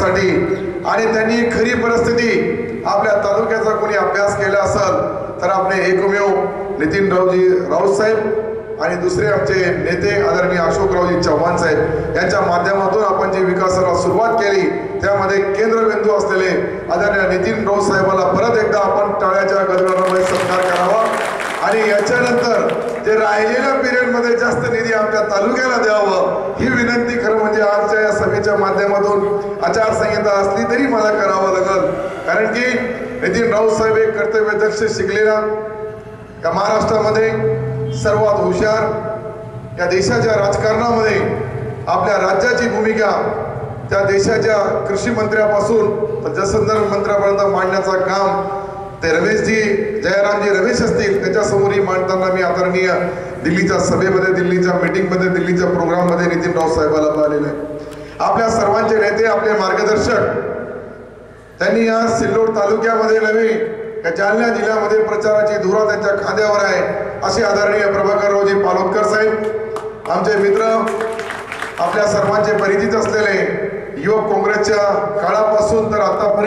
करण्यासाठी आणि त्यांनी खरी परिस्थिती आपल्या तालुक्याचा कोणी अभ्यास केला असेल तर आपले एकमेव नितीनरावजी राऊत साहेब आणि दुसरे आमचे नेते आदरणीय अशोकरावजी चव्हाण साहेब यांच्या माध्यमातून आपण जी विकासाला सुरुवात केली त्यामध्ये केंद्रबिंदू असलेले आदरणीय नितीन राऊत साहेबांना परत एकदा आपण टाळ्याच्या गजरामध्ये सत्कार करावा आणि याच्यानंतर जे राहिलेल्या पिरियडमध्ये जास्त निधी आपल्या तालुक्याला द्यावं ही विनंती खरं म्हणजे आजच्या या सभेच्या माध्यमातून आचारसंहिता असली तरी मला करावं लागल कारण की नितीन राऊत साहेब एक कर्तव्यदक्ष शिकलेला या महाराष्ट्रामध्ये सर्वात हुशार या देशाच्या राजकारणामध्ये आपल्या राज्याची भूमिका त्या देशाच्या कृषी मंत्र्यापासून तर जलसंधारण मंत्र्यापर्यंत मांडण्याचं काम ते रमेशजी जयरामजी रमेश असतील त्याच्यासमोरही मांडताना मी आदरणीय दिल्लीच्या सभेमध्ये दिल्लीच्या मीटिंगमध्ये दिल्लीच्या प्रोग्राममध्ये नितीनराव साहेबाला पाहिलेलं आहे। आपल्या सर्वांचे नेते आपले मार्गदर्शक त्यांनी या सिल्लोड तालुक्यामध्ये नव्हे या जालना जिल्ह्यामध्ये प्रचाराची धुरा त्यांच्या खांद्यावर आहे असे आदरणीय प्रभाकररावजी पालोदकर साहेब आमचे मित्र आपल्या सर्वांचे परिचित असलेले युवक काँग्रेसच्या काळापासून तर आतापर्यंत